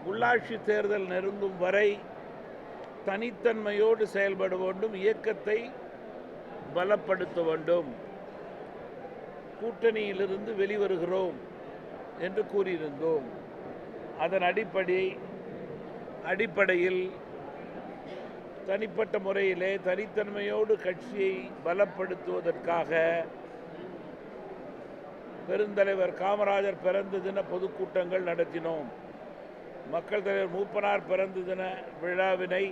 உள்ளாட்சி தேர்தல் நெருங்கும் வரை தனித்தன்மையோடு செயல்பட வேண்டும், இயக்கத்தை பலப்படுத்த வேண்டும். கூட்டணியிலிருந்து வெளிவருகிறோம் என்று கூறியிருந்தோம். அதன் அடிப்படையில் தனிப்பட்ட முறையிலே தனித்தன்மையோடு கட்சியை பலப்படுத்துவதற்காக பெருந்தலைவர் காமராஜர் பிறந்த தின பொதுக்கூட்டங்கள் நடத்தினோம். மக்கள் தலைவர் மூப்பனார் பிறந்த தின விழாவினை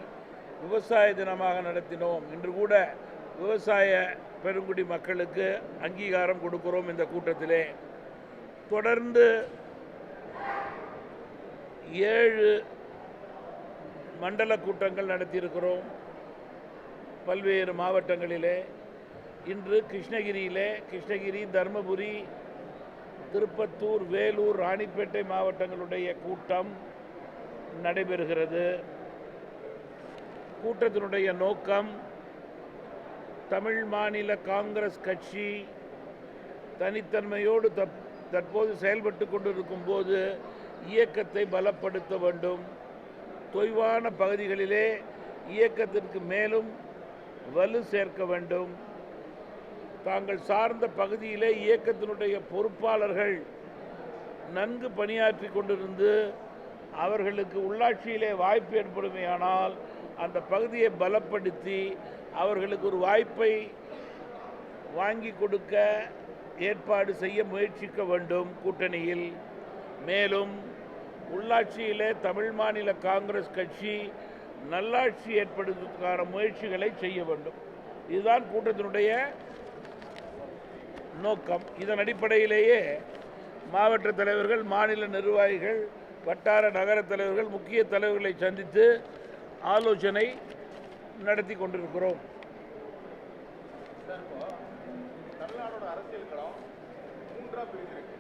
விவசாய தினமாக நடத்தினோம். இன்று கூட விவசாய பெருங்குடி மக்களுக்கு அங்கீகாரம் கொடுக்கிறோம். இந்த கூட்டத்திலே தொடர்ந்து 7 மண்டல கூட்டங்கள் நடத்தியிருக்கிறோம் பல்வேறு மாவட்டங்களிலே. இன்று கிருஷ்ணகிரி, தர்மபுரி, திருப்பத்தூர், வேலூர், ராணிப்பேட்டை மாவட்டங்களுடைய கூட்டம் நடைபெறுகிறது. கூட்டத்தினுடைய நோக்கம் தமிழ் மாநில காங்கிரஸ் கட்சி தனித்தன்மையோடு தற்போது செயல்பட்டு கொண்டிருக்கும் போது இயக்கத்தை பலப்படுத்த வேண்டும். தொய்வான பகுதிகளிலே இயக்கத்திற்கு மேலும் வலு சேர்க்க வேண்டும். தாங்கள் சார்ந்த பகுதியிலே இயக்கத்தினுடைய பொறுப்பாளர்கள் நன்கு பணியாற்றி கொண்டிருந்து அவர்களுக்கு உள்ளாட்சியிலே வாய்ப்பு ஏற்படுமையானால் அந்த பகுதியை பலப்படுத்தி அவர்களுக்கு ஒரு வாய்ப்பை வாங்கி கொடுக்க ஏற்பாடு செய்ய முயற்சிக்க வேண்டும் கூட்டணியில். மேலும் உள்ளாட்சியிலே தமிழ் மாநில காங்கிரஸ் கட்சி நல்லாட்சி ஏற்படுவதற்கான முயற்சிகளை செய்ய வேண்டும். இதுதான் கூட்டத்தினுடைய நோக்கம். இதன் அடிப்படையிலேயே மாவட்ட தலைவர்கள், மாநில நிர்வாகிகள், வட்டார நகர தலைவர்கள், முக்கிய தலைவர்களை சந்தித்து ஆலோசனை நடத்தி கொண்டிருக்கிறோம். தமிழ்நாடோட அரசியல் களம் 3ஆ பிரிஞ்சிருக்கு.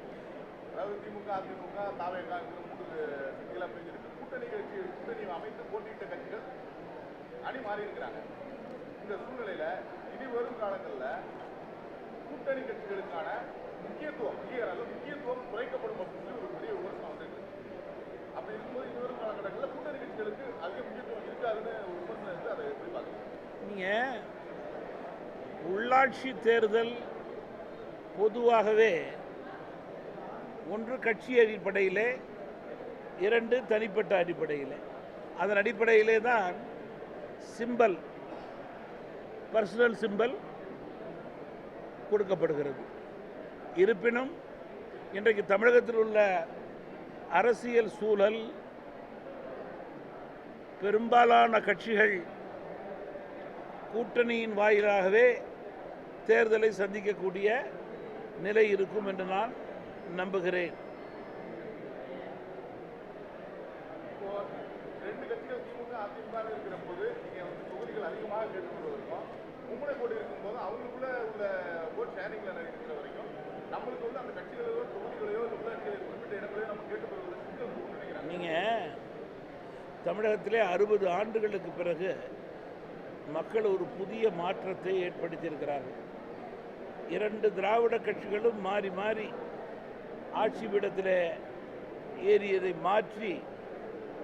அதாவது திமுக, அதிமுக, தாவேகா 3 சக்திகளாக பிரிஞ்சிருக்கு. கூட்டணி அமைத்து போட்டியிட்ட கட்சிகள் அணி மாறி இருக்கிறாங்க. இந்த சூழ்நிலையில இனி வரும் காலங்களில் கூட்டணி கட்சிகளுக்கான முக்கியத்துவம் குறைக்கப்படும் அப்படின்னு ஒரு பெரிய விமர்சனம் வந்திருக்கு. அப்படி இருக்கும்போது இனி வரும் காலகட்டங்களில் கூட்டணி கட்சிகளுக்கு அதிக முக்கியத்துவம் இருக்காதுன்னு ஒரு விமர்சனம் இருக்கு. அதை எப்படி பார்க்குறீங்க? நீங்கள் உள்ளாட்சி தேர்தல் பொதுவாகவே 1 கட்சி அடிப்படையிலே, 2 தனிப்பட்ட அடிப்படையில். அதன் அடிப்படையிலே தான் சிம்பல், பர்சனல் சிம்பல் கொடுக்கப்படுகிறது. இருப்பினும் இன்றைக்கு தமிழகத்தில் உள்ள அரசியல் சூழல் பெரும்பாலான கட்சிகள் கூட்டணியின் வாயிலாகவே தேர்தலை சந்திக்கக்கூடிய நிலை இருக்கும் என்று நான் நம்புகிறேன். இப்போ 2 கட்சிகள் திமுக, அதிமுக இருக்கிற போது நீங்கள் தொகுதிகள் அதிகமாக கேட்டுக்கொள்வதற்கும், மும்முனை போட்டு இருக்கும்போது அவங்களுக்குள்ள உள்ள ஓட் ஷேரிங்ல இருக்கிற வரைக்கும் நம்மளுக்கு வந்து அந்த கட்சிகளையோ தொகுதிகளையோ உள்ளாட்சிகளை குறிப்பிட்ட இடங்களையோ நம்ம கேட்டுக்கொள்வதற்கு நினைக்கிறாங்க. நீங்கள் தமிழகத்திலே 60 ஆண்டுகளுக்கு பிறகு மக்கள் ஒரு புதிய மாற்றத்தை ஏற்படுத்தியிருக்கிறார்கள். 2 திராவிட கட்சிகளும் மாறி மாறி ஆட்சி பீடத்தில் ஏறியதை மாற்றி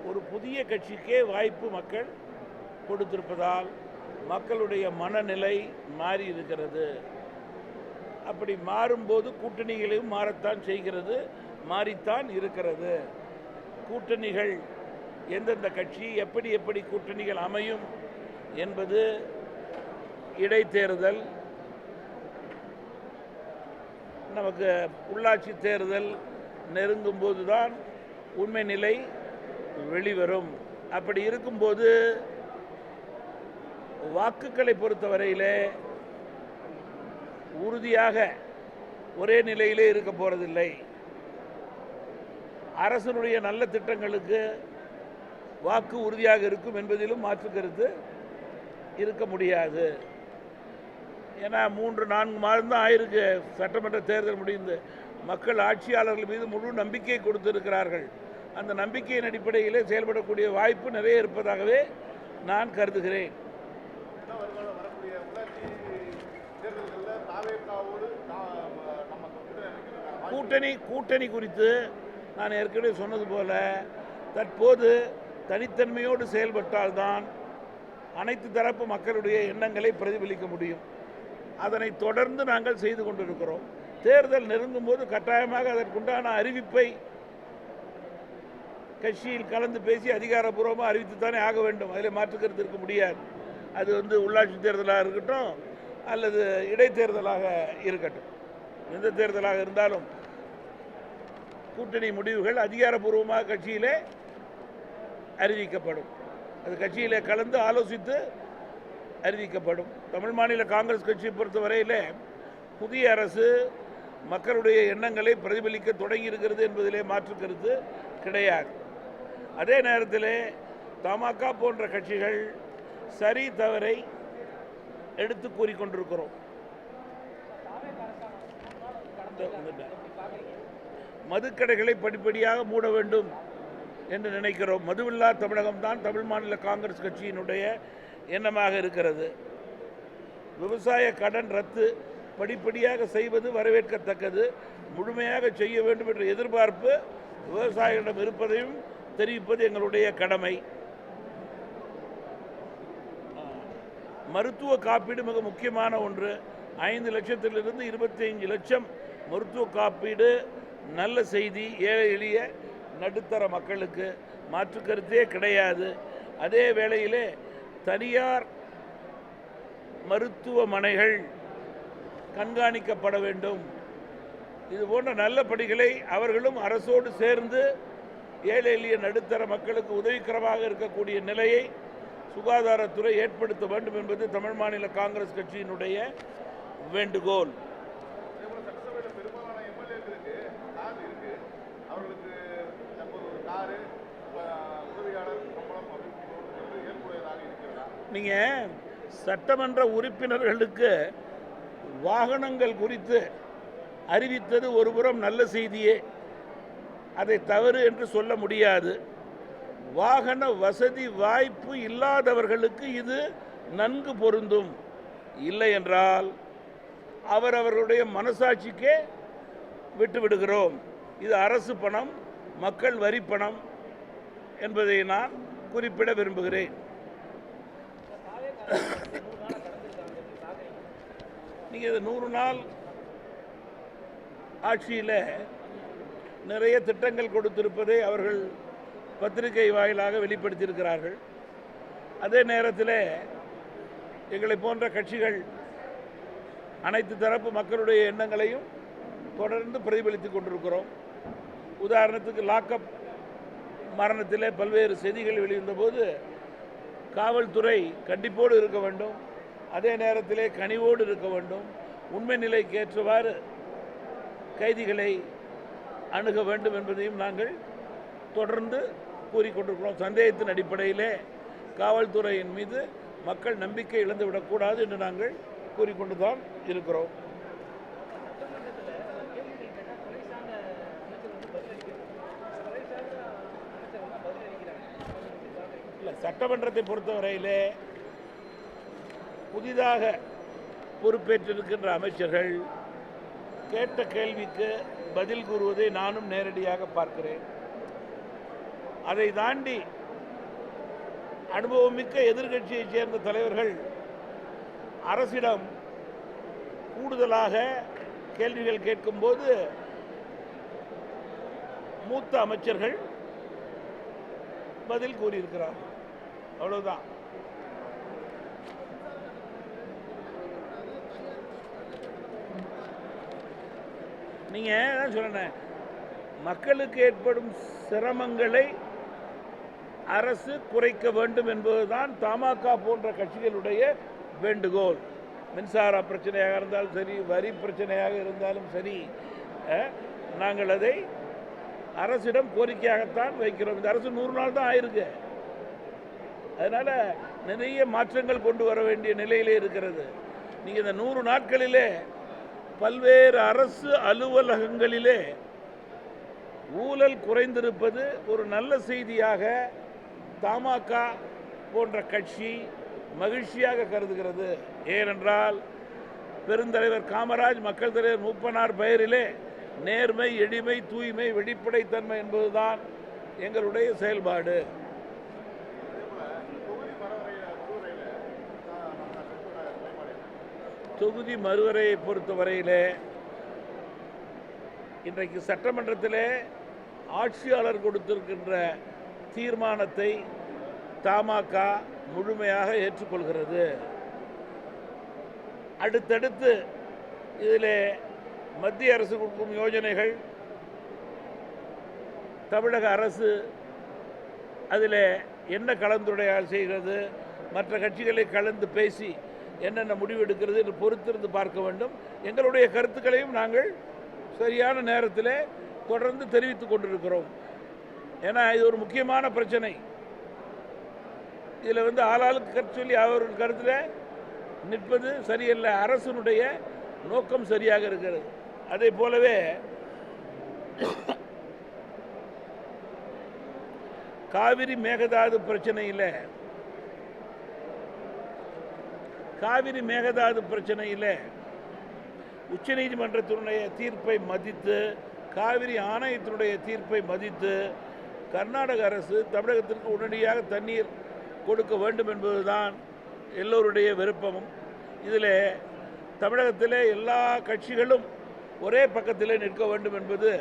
ஒரு புதிய கட்சிக்கே வாய்ப்பு மக்கள் கொடுத்திருப்பதால் மக்களுடைய மனநிலை மாறி இருக்கிறது. அப்படி மாறும்போது கூட்டணிகளையும் மாறத்தான் செய்கிறது, மாறித்தான் இருக்கிறது. கூட்டணிகள் எந்தெந்த கட்சி எப்படி கூட்டணிகள் அமையும் என்பது இடைத்தேர்தல், நமக்கு உள்ளாட்சி தேர்தல் நெருங்கும் போது தான் உண்மை நிலை வெளிவரும். அப்படி இருக்கும்போது வாக்குகளை பொறுத்தவரையிலே உறுதியாக ஒரே நிலையிலே இருக்க போறதில்லை. அரசனுடைய நல்ல திட்டங்களுக்கு வாக்கு உறுதியாக இருக்கும் என்பதிலும் மாற்று கருத்து இருக்க முடியாது. ஏன்னா 3-4 மாதம் தான் ஆயிருக்கு சட்டமன்ற தேர்தல் முடிந்து. மக்கள் ஆட்சியாளர்கள் மீது முழு நம்பிக்கை கொடுத்திருக்கிறார்கள். அந்த நம்பிக்கையின் அடிப்படையிலே செயல்படக்கூடிய வாய்ப்பு நிறைய இருப்பதாகவே நான் கருதுகிறேன். கூட்டணி குறித்து நான் ஏற்கனவே சொன்னது போல தற்போது தனித்தன்மையோடு செயல்பட்டால்தான் அனைத்து தரப்பு மக்களுடைய எண்ணங்களை பிரதிபலிக்க முடியும். அதனை தொடர்ந்து நாங்கள் செய்து கொண்டிருக்கிறோம். தேர்தல் நெருங்கும் போது கட்டாயமாக அதற்குண்டான அறிவிப்பை கட்சியில் கலந்து பேசி அதிகாரப்பூர்வமாக அறிவித்துத்தானே ஆக வேண்டும். அதில் மாற்றுக்கிறது இருக்க முடியாது. அது உள்ளாட்சி தேர்தலாக இருக்கட்டும் அல்லது இடைத்தேர்தலாக இருக்கட்டும், எந்த தேர்தலாக இருந்தாலும் கூட்டணி முடிவுகள் அதிகாரப்பூர்வமாக கட்சியிலே அறிவிக்கப்படும். அது கட்சியிலே கலந்து ஆலோசித்து அறிவிக்கப்படும். தமிழ் மாநில காங்கிரஸ் கட்சியை பொறுத்தவரையில் புதிய அரசு மக்களுடைய எண்ணங்களை பிரதிபலிக்க தொடங்கி இருக்கிறது என்பதிலே மாற்றுக்கிறது கிடையாது. அதே நேரத்தில் தமாக போன்ற கட்சிகள் சரி தவறை எடுத்து கூறிக்கொண்டிருக்கிறோம். மதுக்கடைகளை படிப்படியாக மூட வேண்டும் என்று நினைக்கிறோம். மதுவில்லா தமிழகம்தான் தமிழ் மாநில காங்கிரஸ் கட்சியினுடைய எண்ணமாக இருக்கிறது. விவசாய கடன் ரத்து படிப்படியாக செய்வது வரவேற்கத்தக்கது. முழுமையாக செய்ய வேண்டும் என்ற எதிர்பார்ப்பு விவசாயிகளிடம் இருப்பதையும் தெரிவிப்பது எங்களுடைய கடமை. மருத்துவ காப்பீடு மிக முக்கியமான ஒன்று. 5 லட்சத்திலிருந்து 25 லட்சம் மருத்துவ காப்பீடு நல்ல செய்தி. ஏழை எளிய நடுத்தர மக்களுக்கு மாற்று கருத்தே கிடையாது. அதே வேளையிலே தனியார் மருத்துவமனைகள் கண்காணிக்கப்பட வேண்டும். இது போன்ற நல்ல பணிகளை அவர்களும் அரசோடு சேர்ந்து ஏழை எளிய நடுத்தர மக்களுக்கு உதவிகரமாக இருக்கக்கூடிய நிலையை சுகாதாரத்துறை ஏற்படுத்த வேண்டும் என்பது தமிழ் மாநில காங்கிரஸ் கட்சியினுடைய வேண்டுகோள். நீங்கள் சட்டமன்ற உறுப்பினர்களுக்கு வாகனங்கள் குறித்து அறிவித்தது ஒருபுறம் நல்ல செய்தியே, அதை தவறு என்று சொல்ல முடியாது. வாகன வசதி வாய்ப்பு இல்லாதவர்களுக்கு இது நன்கு பொருந்தும். இல்லை என்றால் அவர்களுடைய மனசாட்சிக்கே விட்டுவிடுகிறோம். இது அரசு பணம், மக்கள் வரி பணம் என்பதை நான் குறிப்பிட விரும்புகிறேன். நீங்கள் இது 100 நாள் ஆட்சியில் நிறைய திட்டங்கள் கொடுத்திருப்பதை அவர்கள் பத்திரிகை வாயிலாக வெளிப்படுத்தியிருக்கிறார்கள். அதே நேரத்தில் எங்களை போன்ற கட்சிகள் அனைத்து தரப்பு மக்களுடைய எண்ணங்களையும் தொடர்ந்து பிரதிபலித்துக் கொண்டிருக்கிறோம். உதாரணத்துக்கு லாக்அப் மரணத்தில் பல்வேறு செய்திகள் வெளிவந்தபோது காவல்துறை கண்டிப்போடு இருக்க வேண்டும், அதே நேரத்தில் கனிவோடு இருக்க வேண்டும், உண்மை நிலைக்கு ஏற்றவாறு கைதிகளை அணுக வேண்டும் என்பதையும் நாங்கள் தொடர்ந்து கூறிக்கொண்டிருக்கிறோம். சந்தேகத்தின் அடிப்படையிலே காவல்துறையின் மீது மக்கள் நம்பிக்கை இழந்துவிடக்கூடாது என்று நாங்கள் கூறிக்கொண்டு தான் இருக்கிறோம். சட்டமன்றத்தை பொறுத்தவரையிலே புதிதாக பொறுப்பேற்றிருக்கின்ற அமைச்சர்கள் கேட்ட கேள்விக்கு பதில் கூறுவதை நானும் நேரடியாக பார்க்கிறேன். அதை தாண்டி அனுபவமிக்க எதிர்க்கட்சியைச் சேர்ந்த தலைவர்கள் அரசிடம் கூடுதலாக கேள்விகள் கேட்கும்போது மூத்த அமைச்சர்கள் பதில் கூறியிருக்கிறார்கள். அவ்வளவுதான். நீங்கள் தான் சொன்னேன், மக்களுக்கு ஏற்படும் சிரமங்களை அரசு குறைக்க வேண்டும் என்பதுதான் தமாக போன்ற கட்சிகளுடைய வேண்டுகோள். மின்சார பிரச்சனையாக இருந்தாலும் சரி, வரி பிரச்சனையாக இருந்தாலும் சரி, நாங்கள் அதை அரசிடம் கோரிக்கையாகத்தான் வைக்கிறோம். இந்த அரசு 100 நாள் தான் ஆயிருக்கு. அதனால் நிறைய மாற்றங்கள் கொண்டு வர வேண்டிய நிலையிலே இருக்கிறது. நீங்கள் இந்த 100 நாட்களிலே பல்வேறு அரசு அலுவலகங்களிலே ஊழல் குறைந்திருப்பது ஒரு நல்ல செய்தியாக தமாக போன்ற கட்சி மகிழ்ச்சியாக கருதுகிறது. ஏனென்றால் பெருந்தலைவர் காமராஜ், மக்கள் தலைவர் மூப்பனார் பெயரிலே நேர்மை, எளிமை, தூய்மை, வெளிப்படைத்தன்மை என்பதுதான் எங்களுடைய செயல்பாடு. தொகுதி மறுவரையை பொறுத்தவரையிலே இன்றைக்கு சட்டமன்றத்திலே ஆட்சியாளர் கொடுத்திருக்கின்ற தீர்மானத்தை தமாக முழுமையாக ஏற்றுக்கொள்கிறது. அடுத்தடுத்து இதிலே மத்திய அரசு கொடுக்கும் யோஜனைகள், தமிழக அரசு அதில் என்ன கலந்துரையாடல் செய்கிறது, மற்ற கட்சிகளை கலந்து பேசி என்னென்ன முடிவெடுக்கிறது என்று பொறுத்திருந்து பார்க்க வேண்டும். எங்களுடைய கருத்துக்களையும் நாங்கள் சரியான நேரத்தில் தொடர்ந்து தெரிவித்துக் கொண்டிருக்கிறோம். ஏன்னா இது ஒரு முக்கியமான பிரச்சனை. இதில் ஆளாளுக்கு கருத்து சொல்லி அவர்கள் கருத்தில் நிற்பது சரியல்ல. அரசனுடைய நோக்கம் சரியாக இருக்கிறது. அதே போலவே காவிரி மேகதாது பிரச்சனையில் உச்சநீதிமன்றத்தினுடைய தீர்ப்பை மதித்து, காவிரி ஆணையத்தினுடைய தீர்ப்பை மதித்து கர்நாடக அரசு தமிழகத்திற்கு உடனடியாக தண்ணீர் கொடுக்க வேண்டும் என்பதுதான் எல்லோருடைய விருப்பமும். இதில் தமிழகத்திலே எல்லா கட்சிகளும் ஒரே பக்கத்திலே நிற்க வேண்டும் என்பது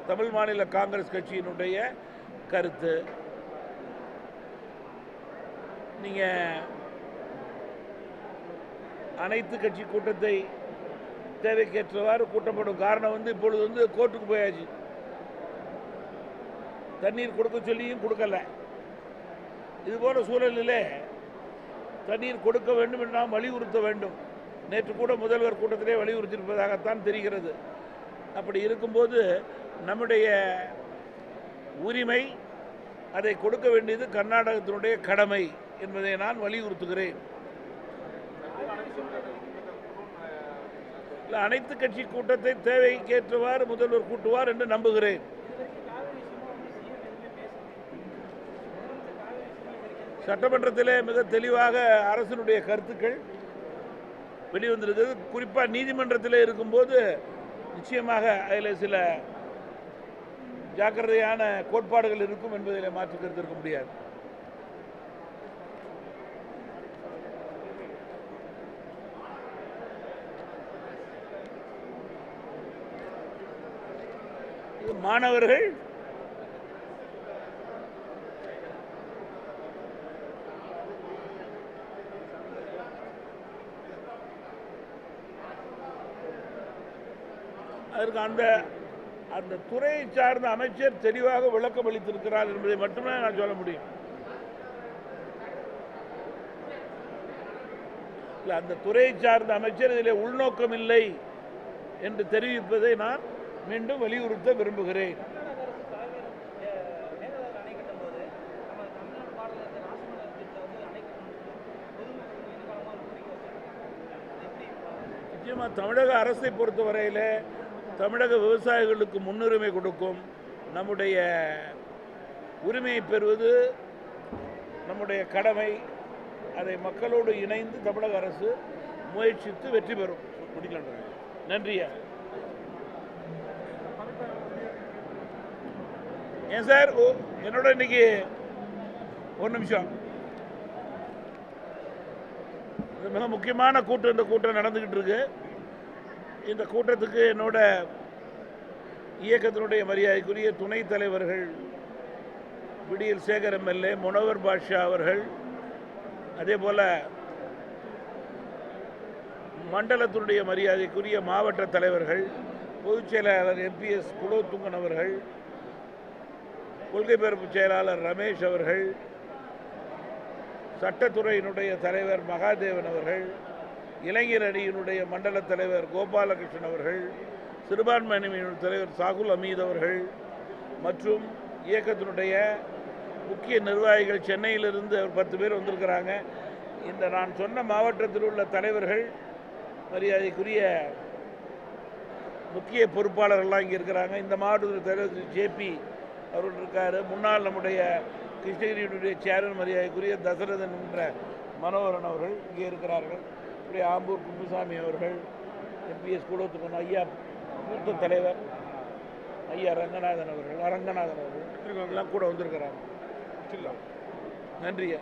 தமிழ் மாநில காங்கிரஸ் கட்சியினுடைய கருத்து. நீங்கள் அனைத்து கட்சி கூட்டத்தை தேவைக்கேற்றவாறு கூட்டப்படும். காரணம் இப்பொழுது கோர்ட்டுக்கு போயாச்சு. தண்ணீர் கொடுக்க சொல்லியும் கொடுக்கல. இதுபோல சூழலிலே தண்ணீர் கொடுக்க வேண்டும் என்று நாம் வலியுறுத்த வேண்டும். நேற்று கூட முதல்வர் கூட்டத்திலே வலியுறுத்தியிருப்பதாகத்தான் தெரிகிறது. அப்படி இருக்கும்போது நம்முடைய உரிமை, அதை கொடுக்க வேண்டியது கர்நாடகத்தினுடைய கடமை என்பதை நான் வலியுறுத்துகிறேன். அனைத்து கட்சி கூட்டத்தை தேவைக்கேற்றவாறு முதல்வர் கூட்டுவார் என்று நம்புகிறேன். சட்டமன்றத்திலே மிக தெளிவாக அரசினுடைய கருத்துக்கள் வெளிவந்திருக்கிறது. குறிப்பாக நீதிமன்றத்தில் இருக்கும்போது நிச்சயமாக அதில் சில ஜாக்கிரதையான கோட்பாடுகள் இருக்கும் என்பதில் மாற்று கருத்து இருக்க முடியாது. மாணவர்கள் அதற்கு அந்த துறையை சார்ந்த அமைச்சர் தெளிவாக விளக்கம் அளித்திருக்கிறார் என்பதை மட்டுமே நான் சொல்ல முடியும். அந்த துறையை சார்ந்த அமைச்சர் இதில் உள்நோக்கம் இல்லை என்று தெரிவிப்பதை நான் மீண்டும் வலியுறுத்த விரும்புகிறேன். நிச்சயமாக தமிழக அரசை பொறுத்தவரையில் தமிழக விவசாயிகளுக்கு முன்னுரிமை கொடுக்கும். நம்முடைய உரிமையை பெறுவது நம்முடைய கடமை. அதை மக்களோடு இணைந்து தமிழக அரசு முயற்சித்து வெற்றி பெறும். நன்றியா. ஏன் சார் என்னோட இன்னைக்கு ஒரு நிமிஷம், மிக முக்கியமான கூட்டம். இந்த கூட்டம் நடந்துகிட்டு இருக்கு. இந்த கூட்டத்துக்கு என்னோட இயக்கத்தினுடைய மரியாதைக்குரிய துணைத் தலைவர்கள் விடியல் சேகர் எம்எல்ஏ, முனவர் பாஷா அவர்கள், அதே போல மண்டலத்தினுடைய மரியாதைக்குரிய மாவட்ட தலைவர்கள், பொதுச் செயலாளர் எம்பிஎஸ் குலோத்துங்கன் அவர்கள், கொள்கை பரப்பு செயலாளர் ரமேஷ் அவர்கள், சட்டத்துறையினுடைய தலைவர் மகாதேவன் அவர்கள், இளைஞர் அணியினுடைய மண்டல தலைவர் கோபாலகிருஷ்ணன் அவர்கள், சிறுபான்மையினர் தலைவர் சாகுல் அமீத் அவர்கள் மற்றும் இயக்கத்தினுடைய முக்கிய நிர்வாகிகள், சென்னையிலிருந்து 10 பேர் வந்திருக்கிறாங்க. இந்த நான் சொன்ன மாவட்டத்தில் உள்ள தலைவர்கள், மரியாதைக்குரிய முக்கிய பொறுப்பாளர்கள்லாம் இங்கே இருக்கிறாங்க. இந்த மாவட்டத்தில் தலைவர் ஜேபி அவர்கள் இருக்கார். முன்னாள் நம்முடைய கிருஷ்ணகிரியினுடைய சேர்மன் மரியாதைக்குரிய தசரதன் என்ற மனோகரன் அவர்கள் இங்கே இருக்கிறார்கள். இப்படி ஆம்பூர் குப்புசாமி அவர்கள், எம்பிஎஸ் குலோத்துக்கன் ஐயா, மூத்த தலைவர் ஐயா அரங்கநாதன் அவர்கள், எல்லாம் கூட வந்திருக்கிறாங்க. நன்றியா.